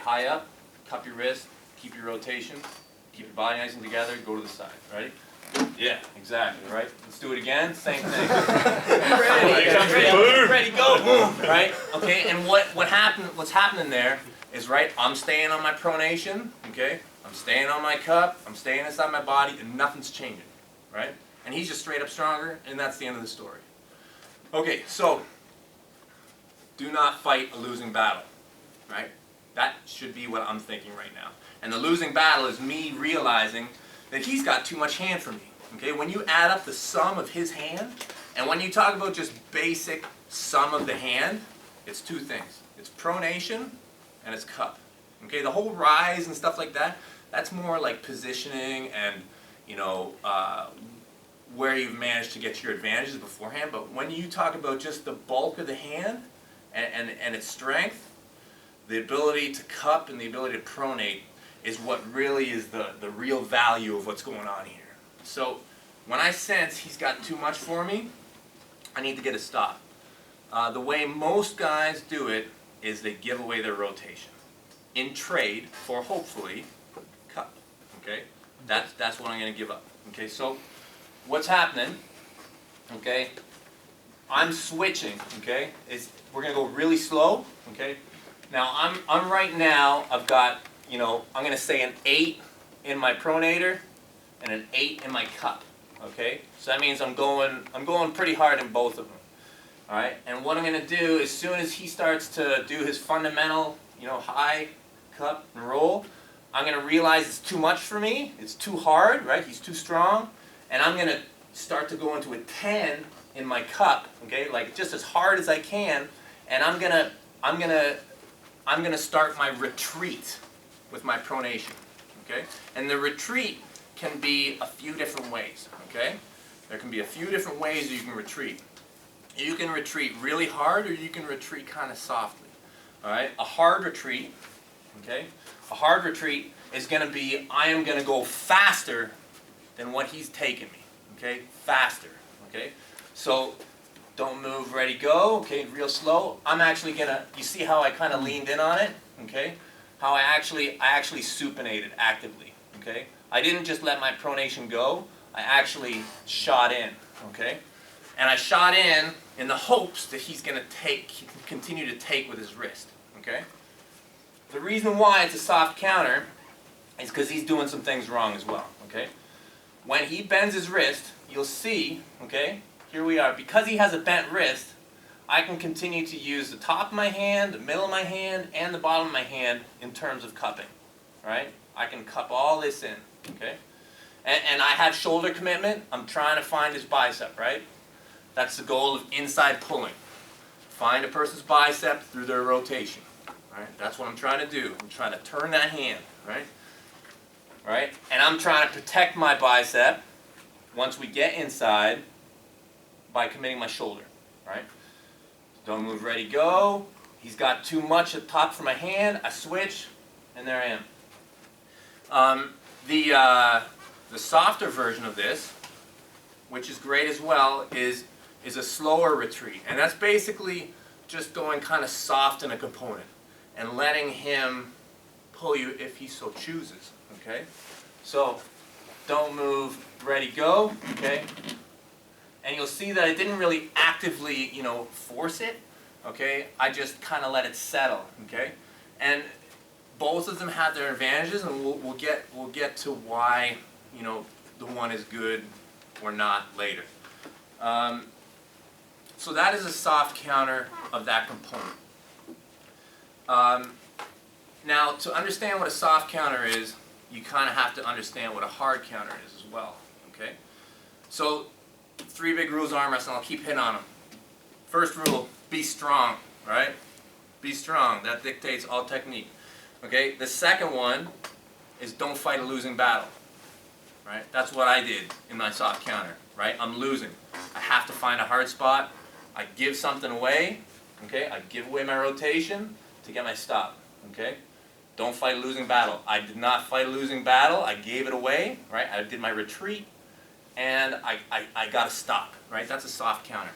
high up, cup your wrist, keep your rotation, keep your body nice and together, go to the side. Ready? Yeah, exactly, right? Let's do it again, same thing. ready, go, boom, right? Okay, and what's happening there is, right, I'm staying on my pronation, okay? I'm staying on my cup, I'm staying inside my body, and nothing's changing, right? And he's just straight up stronger, and that's the end of the story. Okay, so, do not fight a losing battle, right? That should be what I'm thinking right now. And the losing battle is me realizing that he's got too much hand for me. Okay, when you add up the sum of his hand, and when you talk about just basic sum of the hand, it's two things. It's pronation and it's cup. Okay, the whole rise and stuff like that, that's more like positioning and, you know, where you've managed to get your advantages beforehand. But when you talk about just the bulk of the hand and its strength, the ability to cup and the ability to pronate is what really is the real value of what's going on here. So when I sense he's got too much for me, I need to get a stop. The way most guys do it is they give away their rotation in trade for, hopefully, cup. Okay, that's what I'm going to give up. Okay, so what's happening? Okay, I'm switching. Okay, we're going to go really slow. Okay, now I'm right now. I've got, you know, I'm going to say an 8 in my pronator and an 8 in my cup. Okay, so that means I'm going pretty hard in both of them. All right, and what I'm going to do as soon as he starts to do his fundamental, you know, high, cup, and roll, I'm going to realize it's too much for me. It's too hard, right? He's too strong, and I'm going to start to go into a 10 in my cup. Okay, like just as hard as I can, and I'm gonna start my retreat with my pronation. Okay, and the retreat can be a few different ways. Okay, there can be a few different ways you can retreat. You can retreat really hard, or you can retreat kind of softly. All right, a hard retreat. Okay, a hard retreat is going to be, I am going to go faster than what he's taking me. Okay, faster. Okay, so don't move, ready, go. Okay, real slow. I'm actually going to, you see how I kind of leaned in on it? Okay, how I actually supinated actively. Okay, I didn't just let my pronation go. I actually shot in. Okay, and I shot in the hopes that he's going to continue to take with his wrist. Okay. The reason why it's a soft counter is because he's doing some things wrong as well. Okay. When he bends his wrist, you'll see. Okay. Here we are. Because he has a bent wrist, I can continue to use the top of my hand, the middle of my hand, and the bottom of my hand in terms of cupping. Right. I can cup all this in. Okay. And I have shoulder commitment. I'm trying to find his bicep. Right. That's the goal of inside pulling. Find a person's bicep through their rotation. Right? That's what I'm trying to do. I'm trying to turn that hand. Right? Right? And I'm trying to protect my bicep once we get inside by committing my shoulder. Right? Don't move, ready, go. He's got too much at the top for my hand. I switch, and there I am. The softer version of this, which is great as well, is a slower retreat. And that's basically just going kind of soft in a component and letting him pull you if he so chooses. Okay? So, don't move, ready, go. Okay? And you'll see that I didn't really actively, you know, force it. Okay? I just kind of let it settle. Okay? And both of them have their advantages, and we'll get to why, you know, the one is good or not later. So that is a soft counter of that component. Now, to understand what a soft counter is, you kind of have to understand what a hard counter is as well. Okay? So, 3 big rules of arm wrestling. I'll keep hitting on them. First rule, be strong. Right? Be strong. That dictates all technique. Okay? The second one is don't fight a losing battle. Right? That's what I did in my soft counter. Right? I'm losing. I have to find a hard spot. I give something away. Okay? I give away my rotation to get my stop. Okay? Don't fight a losing battle. I did not fight a losing battle. I gave it away. Right? I did my retreat, and I got a stop. Right? That's a soft counter.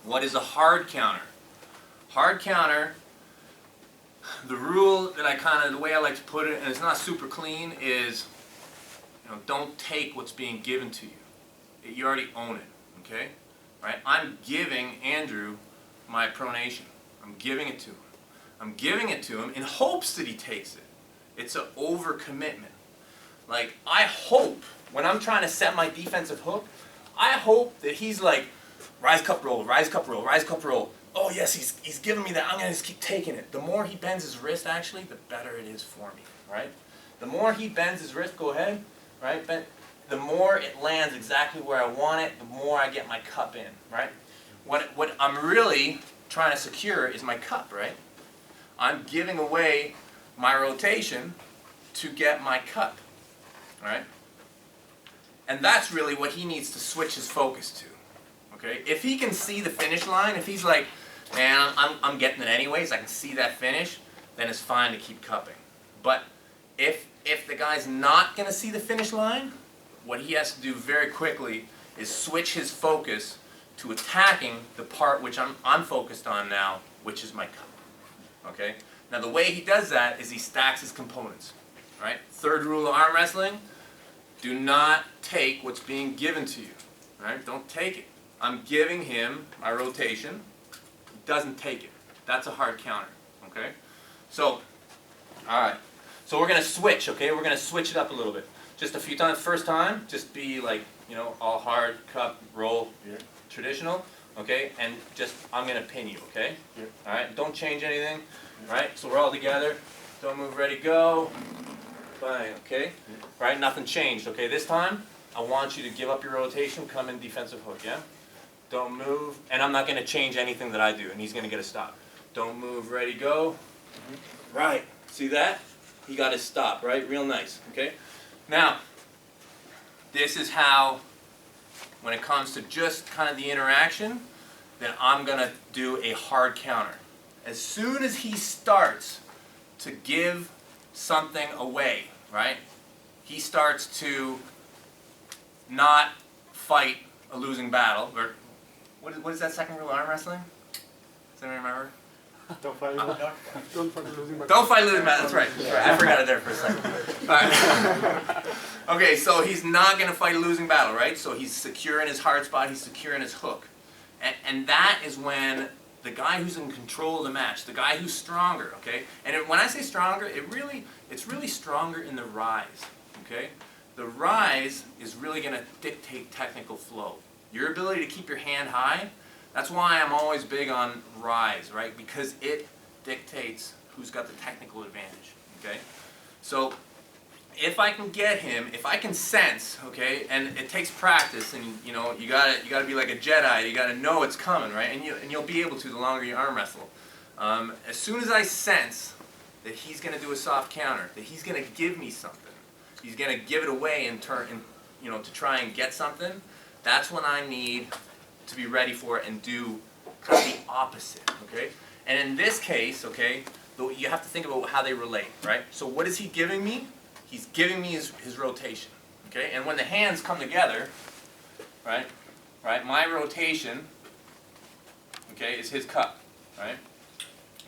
What is a hard counter? Hard counter the rule that the way I like to put it, and it's not super clean, is, don't take what's being given to you. You already own it, okay? Right? I'm giving Andrew my pronation. I'm giving it to him. I'm giving it to him in hopes that he takes it. It's an overcommitment. Like, I hope, when I'm trying to set my defensive hook, I hope that he's like, rise, cup, roll, rise, cup, roll, rise, cup, roll. Oh yes, he's giving me that. I'm going to just keep taking it. The more he bends his wrist, actually, the better it is for me, right? The more he bends his wrist, go ahead, right? The more it lands exactly where I want it, the more I get my cup in, right? What I'm really trying to secure is my cup, right? I'm giving away my rotation to get my cup, right? And that's really what he needs to switch his focus to, okay? If he can see the finish line, if he's like, man, I'm getting it anyways, I can see that finish, then it's fine to keep cupping. But if the guy's not going to see the finish line, what he has to do very quickly is switch his focus to attacking the part which I'm focused on now, which is my cup. Okay? Now the way he does that is he stacks his components. Right? Third rule of arm wrestling, do not take what's being given to you. Right? Don't take it. I'm giving him my rotation. He doesn't take it. That's a hard counter. Okay? So, alright. So we're going to switch, okay? We're going to switch it up a little bit. Just a few times. First time, just be like, all hard, cup, roll, traditional, okay? And just, I'm going to pin you, okay? All right? Don't change anything, all right? So we're all together. Don't move, ready, go. Bang, okay? All right, nothing changed, okay? This time, I want you to give up your rotation, come in defensive hook, yeah? Don't move, and I'm not going to change anything that I do, and he's going to get a stop. Don't move, ready, go. Right, see that? He got his stop, right? Real nice, okay? Now, this is how, when it comes to just kind of the interaction, then I'm going to do a hard counter. As soon as he starts to give something away, right? He starts to not fight a losing battle. Or what is that second rule of arm wrestling? Does anyone remember? Don't fight losing battle. Don't fight losing battle. That's right. That's right. I forgot it there for a second. All right. Okay, so he's not going to fight a losing battle, right? So he's secure in his hard spot. He's secure in his hook, and that is when the guy who's in control of the match, the guy who's stronger, okay. And when I say stronger, it's really stronger in the rise, okay. The rise is really going to dictate technical flow. Your ability to keep your hand high. That's why I'm always big on rise, right? Because it dictates who's got the technical advantage, okay? So if I can get him, if I can sense, okay, and it takes practice, and you gotta be like a Jedi. You gotta know it's coming, right? And you'll be able to the longer you arm wrestle. As soon as I sense that he's gonna do a soft counter, that he's gonna give me something, he's gonna give it away in turn, to try and get something. That's when I need to be ready for it and do kind of the opposite, okay? And in this case, okay, you have to think about how they relate, right? So what is he giving me? He's giving me his rotation, okay? And when the hands come together, right, my rotation, okay, is his cup, right?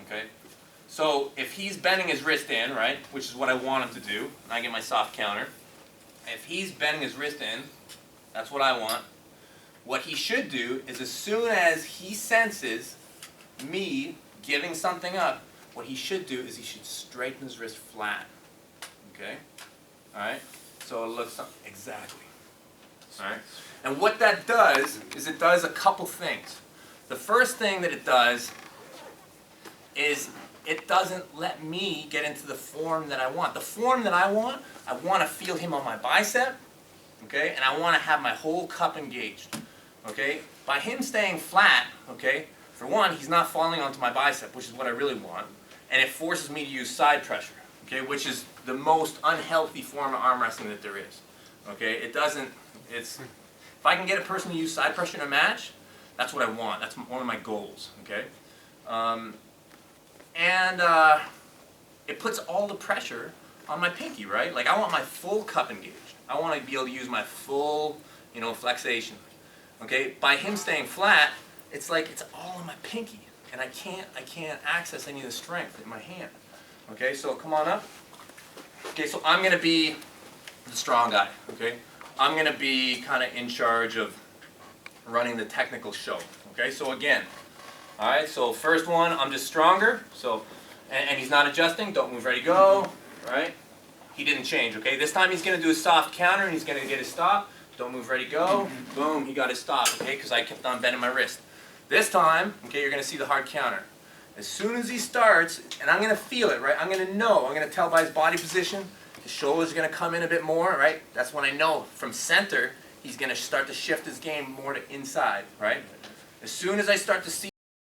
Okay? So if he's bending his wrist in, right, which is what I want him to do, and I get my soft counter, if he's bending his wrist in, that's what I want. What he should do is as soon as he senses me giving something up, what he should do is he should straighten his wrist flat. Okay? Alright? So it looks exactly. Alright? And what that does is it does a couple things. The first thing that it does is it doesn't let me get into the form that I want. The form that I want to feel him on my bicep, okay? And I want to have my whole cup engaged. Okay? By him staying flat, okay, for one, he's not falling onto my bicep, which is what I really want, and it forces me to use side pressure, okay, which is the most unhealthy form of arm wrestling that there is. Okay? If I can get a person to use side pressure in a match, that's what I want. That's one of my goals, okay? It puts all the pressure on my pinky, right? Like I want my full cup engaged. I want to be able to use my full, flexation. Okay, by him staying flat, it's like it's all in my pinky, and I can't access any of the strength in my hand. Okay, so come on up. Okay, so I'm gonna be the strong guy, okay? I'm gonna be kind of in charge of running the technical show, okay? So again, all right, so first one, I'm just stronger, so, and he's not adjusting, don't move, ready, go, all right? He didn't change, okay? This time he's gonna do a soft counter and he's gonna get his stop, don't move, ready, go, boom, he got his stop, okay? Because I kept on bending my wrist. This time, okay, you're gonna see the hard counter. As soon as he starts, and I'm gonna feel it, right? I'm gonna know, I'm gonna tell by his body position, his shoulders are gonna come in a bit more, right? That's when I know from center, he's gonna start to shift his game more to inside, right? As soon as I start to see